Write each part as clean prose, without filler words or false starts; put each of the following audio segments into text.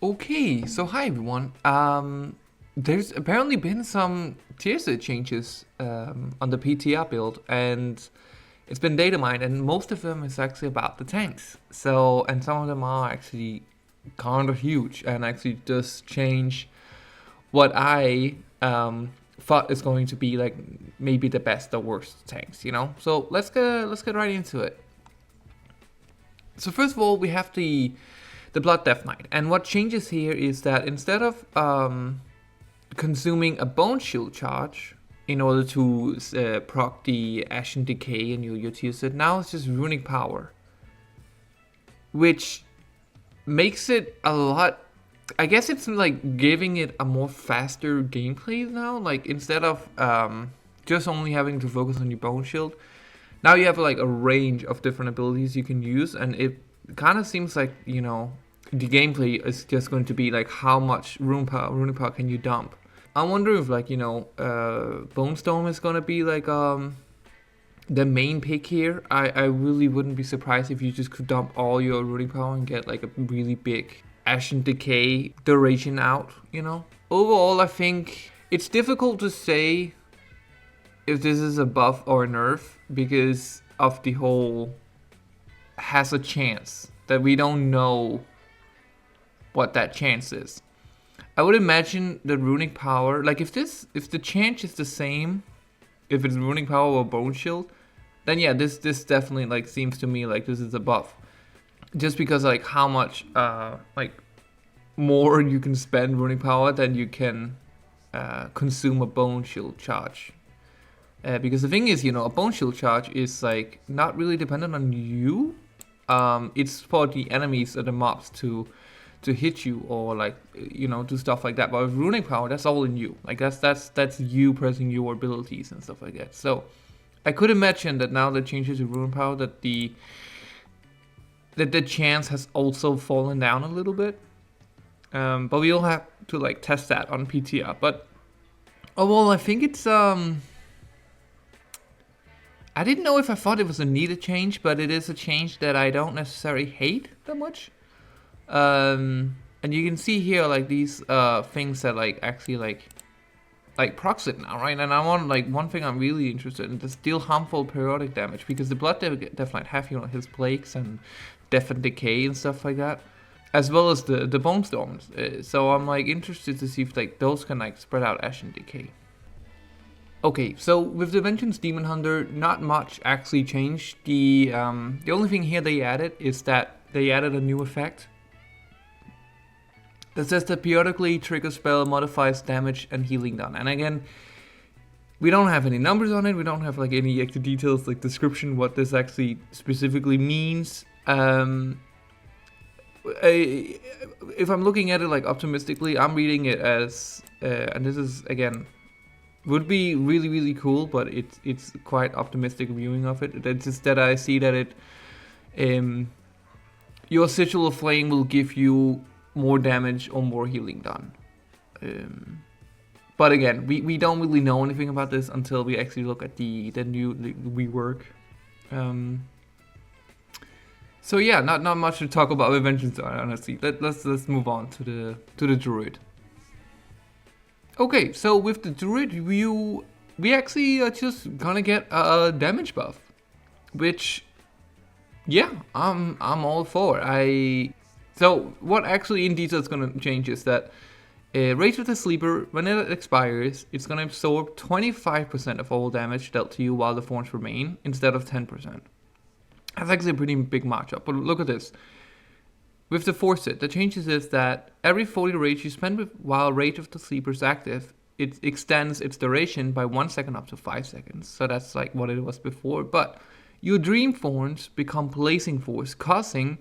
Okay, so hi everyone. There's apparently been some tier set changes on the PTR build, and it's been data mined, and most of them is actually about the tanks. So, and some of them are actually kind of huge, and actually just change what I thought is going to be like maybe the best or worst tanks. So let's get right into it. So first of all, we have the Blood Death Knight. And what changes here is that instead of consuming a Bone Shield charge in order to proc the Ashen Decay and your tier set, now it's just Runic Power. Which makes it a lot... I guess it's like giving it a more faster gameplay now. Like instead of just only having to focus on your Bone Shield, now you have like a range of different abilities you can use, and it kind of seems like, the gameplay is just going to be like how much runic power can you dump. I wonder if like Bone Storm is gonna be like the main pick here. I really wouldn't be surprised if you just could dump all your runic power and get like a really big Ashen Decay duration out. Overall, I think it's difficult to say if this is a buff or a nerf because of the whole has a chance that we don't know what that chance is. I would imagine the runic power, like if the chance is the same, if it's runic power or bone shield, then yeah, this definitely like seems to me like this is a buff. Just because like how much like more you can spend runic power than you can consume a bone shield charge. Because the thing is, a bone shield charge is like not really dependent on you. It's for the enemies or the mobs to hit you or like do stuff like that. But with runic power, that's all in you. Like that's you pressing your abilities and stuff like that. So I could imagine that now that changes to runic power, that the chance has also fallen down a little bit. But we'll have to like test that on PTR. But overall, I think it's I didn't know if I thought it was a needed change, but it is a change that I don't necessarily hate that much. And you can see here like these things that like actually like procs it now, right? And I want like one thing I'm really interested in, is deal harmful periodic damage, because the Blood Death Knight have his plagues and death and decay and stuff like that, as well as the bone storms. So I'm like interested to see if like those can like spread out Ashen Decay. Okay, so with the Vengeance Demon Hunter, not much actually changed. The only thing here they added is that they added a new effect that says that periodically trigger spell modifies damage and healing done. And again, we don't have any numbers on it. We don't have like any extra details, like description, what this actually specifically means. If I'm looking at it like optimistically, I'm reading it as, and this is again, would be really, really cool, but it's quite optimistic viewing of it. It's just that I see that it, your Sigil of Flame will give you more damage or more healing done. But again, we don't really know anything about this until we actually look at the new rework. So yeah, not much to talk about with Vengeance, honestly. Let's move on to the Druid. Okay, so with the Druid, we actually are just gonna get a damage buff, which, yeah, I'm all for. So what actually in detail is gonna change is that Rage of the Sleeper, when it expires, it's gonna absorb 25% of all damage dealt to you while the thorns remain, instead of 10%. That's actually a pretty big matchup, but look at this. With the Forced, the changes is that every 40 rage you spend while Rage of the Sleeper is active, it extends its duration by 1 second up to 5 seconds. So that's like what it was before. But your Dream Thorns become Blazing Force, causing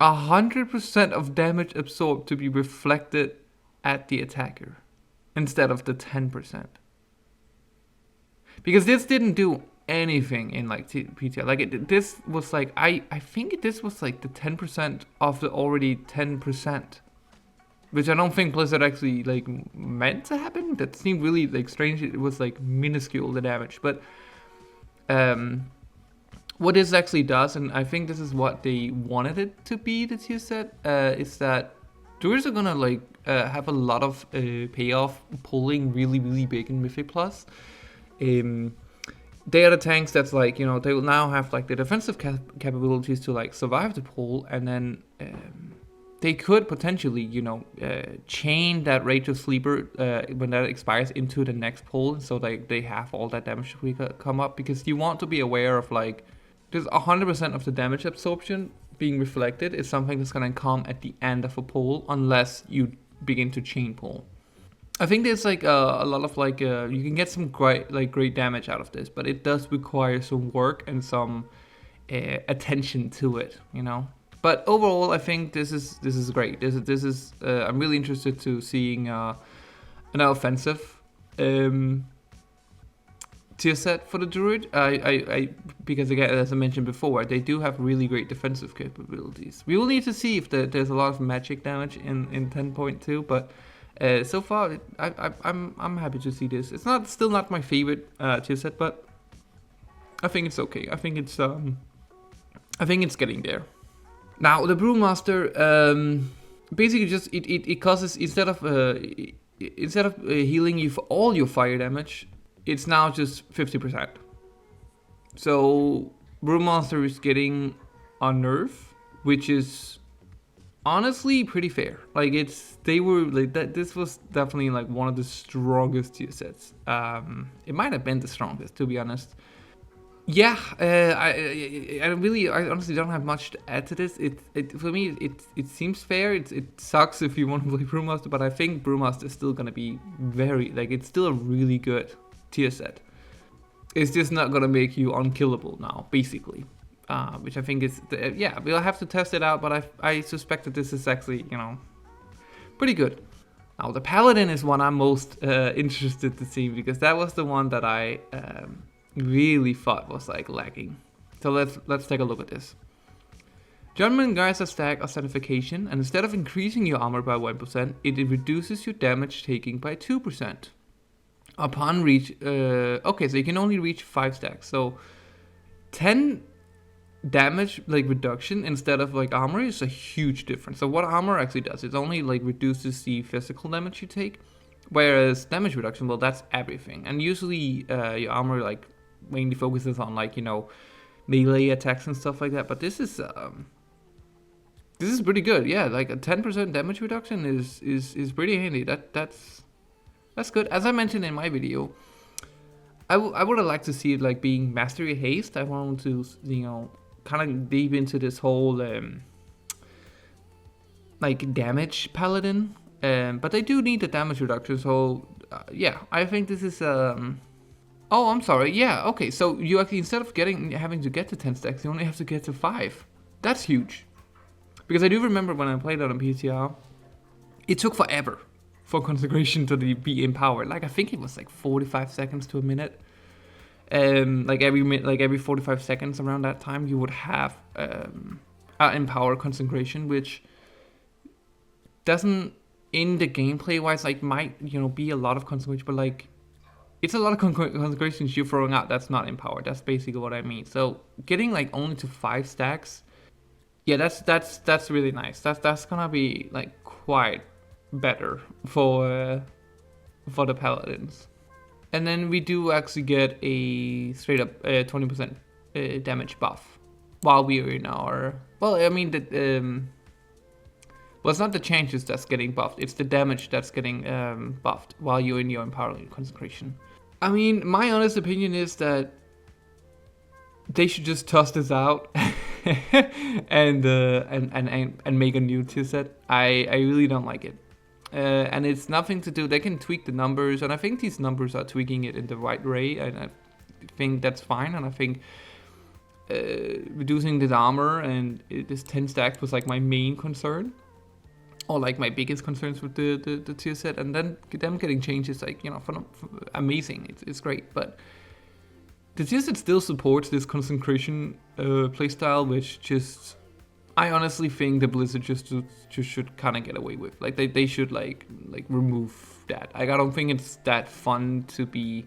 100% of damage absorbed to be reflected at the attacker, instead of the 10%. Because this didn't do anything in like PTR. Like this was like I think this was like the 10% of the already 10%, which I don't think Blizzard actually like meant to happen. That seemed really like strange. It was like minuscule, the damage. But what this actually does, and I think this is what they wanted it to be, the tier set, is that Druids are gonna like have a lot of payoff pulling really big in Mythic Plus. They are the tanks that's like, you know, they will now have like the defensive capabilities to like survive the pull, and then they could potentially, you know, chain that Rage of Sleeper when that expires into the next pull, so they have all that damage we come up, because you want to be aware of like, there's 100% of the damage absorption being reflected is something that's gonna come at the end of a pull, unless you begin to chain pull. I think there's like a lot of like you can get some great damage out of this, but it does require some work and some attention to it, you know. But overall, I think this is great. This is I'm really interested to seeing an offensive tier set for the Druid. I because again, as I mentioned before, they do have really great defensive capabilities. We will need to see if there's a lot of magic damage in 10.2, but. So far, I'm happy to see this. It's still not my favorite tier set, but I think it's okay. I think it's getting there. Now the Brewmaster, basically just it causes, instead of healing you for all your fire damage, it's now just 50%. So Brewmaster is getting a nerf, which is honestly pretty fair. Like they were like that. This was definitely like one of the strongest tier sets. It might have been the strongest, to be honest. Yeah, I honestly don't have much to add to this. For me it seems fair. It sucks if you want to play Brewmaster, but I think Brewmaster is still gonna be very, like, it's still a really good tier set. It's just not gonna make you unkillable now, basically. Which I think is, yeah, we'll have to test it out, but I suspect that this is actually, you know, pretty good. Now the Paladin is one I'm most interested to see, because that was the one that I really thought was like lacking. So let's take a look at this. Gentleman guards a stack of certification, and instead of increasing your armor by 1%, it reduces your damage taking by 2%. Upon reach, okay, so you can only reach 5 stacks. So 10 damage like reduction instead of like armor is a huge difference. So what armor actually does, it only like reduces the physical damage you take, whereas damage reduction, well, that's everything. And usually your armor like mainly focuses on, like, you know, melee attacks and stuff like that. But this is pretty good. Yeah, like a 10% damage reduction is pretty handy. That's good. As I mentioned in my video, I would have liked to see it like being mastery haste. I want to, you know, kind of deep into this whole like damage paladin, but they do need the damage reduction. So yeah, I think this is oh, I'm sorry. Yeah, okay. So you actually, instead of having to get to 10 stacks, you only have to get to 5. That's huge. Because I do remember when I played it on PTR, it took forever for consecration to be empowered. Like, I think it was like 45 seconds to a minute. Like every 45 seconds around that time, you would have empower consecration, which doesn't, in the gameplay wise, like, might, you know, be a lot of consecration, but like it's a lot of consecrations you're throwing out that's not empowered. That's basically what I mean. So getting like only to 5 stacks, yeah, that's really nice. That's gonna be like quite better for the paladins. And then we do actually get a straight up 20% damage buff while we are in our, well, I mean, well, it's not the changes that's getting buffed, it's the damage that's getting buffed while you're in your empowering consecration. I mean, my honest opinion is that they should just toss this out and make a new tier set. I really don't like it. And it's nothing to do, they can tweak the numbers, and I think these numbers are tweaking it in the right way, and I think that's fine. And I think reducing the armor and this 10 stacks was like my main concern, or like my biggest concerns with the tier set. And then them getting changes, like, you know, amazing, it's great. But the tier set still supports this concentration playstyle, which just, I honestly think the Blizzard just should kind of get away with. Like, they should like remove that. Like, I don't think it's that fun to be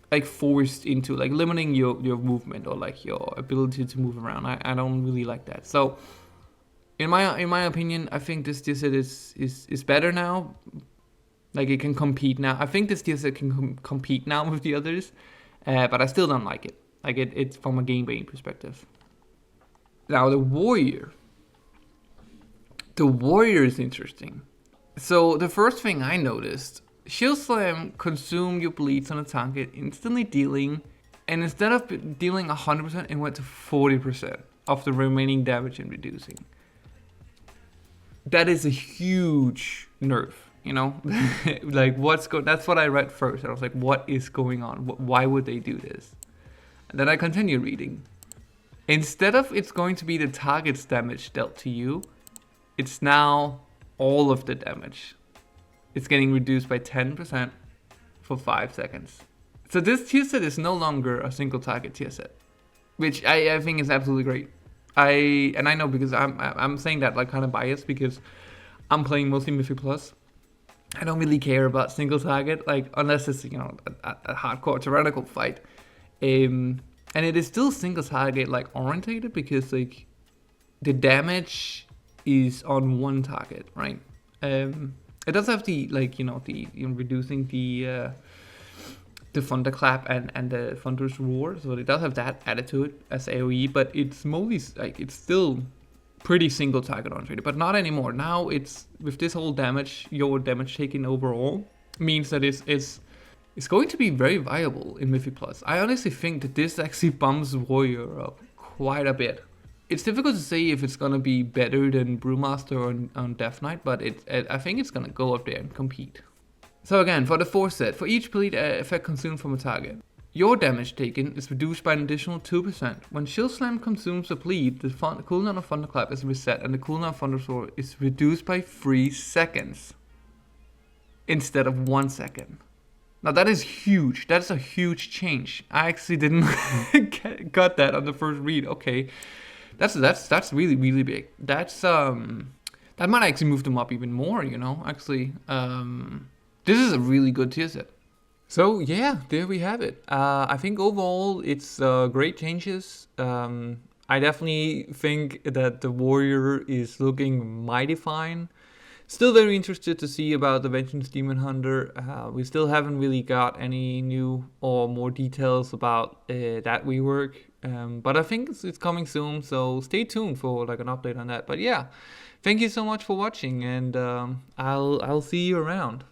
like forced into like limiting your movement or like your ability to move around. I don't really like that. So In my opinion, I think this tier set is better now. Like it can compete now. I think this tier set can compete now with the others, but I still don't like it. Like it's from a gameplay perspective. Now the warrior. The warrior is interesting. So the first thing I noticed, Shield Slam consume your bleeds on a target, instantly dealing, and instead of dealing 100%, it went to 40% of the remaining damage and reducing. That is a huge nerf, you know? Like that's what I read first. I was like, what is going on? Why would they do this? And then I continue reading. Instead of it's going to be the target's damage dealt to you, it's now all of the damage. It's getting reduced by 10% for 5 seconds. So this tier set is no longer a single target tier set, which I think is absolutely great. I know because I'm saying that like kind of biased because I'm playing mostly Mythic Plus. I don't really care about single target, like unless it's, you know, a hardcore tyrannical fight. And it is still single target like orientated because like the damage is on one target, right? It does have the, like, you know, the reducing the thunderclap and the thunderous roar, so it does have that added to it as AoE, but it's mostly like it's still pretty single target oriented, but not anymore. Now it's with this whole damage, your damage taken overall means that it's going to be very viable in Mythic Plus. I honestly think that this actually bumps Warrior up quite a bit. It's difficult to say if it's gonna be better than Brewmaster on Death Knight, but I think it's gonna go up there and compete. So again, for the 4 set, for each bleed effect consumed from a target, your damage taken is reduced by an additional 2%. When Shield Slam consumes a bleed, the cooldown of Thunderclap is reset and the cooldown of Thundersword is reduced by 3 seconds instead of 1 second. Now that is huge. That's a huge change. I actually didn't got that on the first read. Okay, that's really, really big. That's that might actually move them up even more, you know, actually. This is a really good tier set. So yeah, there we have it. I think overall it's great changes. I definitely think that the warrior is looking mighty fine. Still very interested to see about the Vengeance Demon Hunter. We still haven't really got any new or more details about that rework. But I think it's coming soon, so stay tuned for like an update on that. But yeah, thank you so much for watching, and I'll see you around.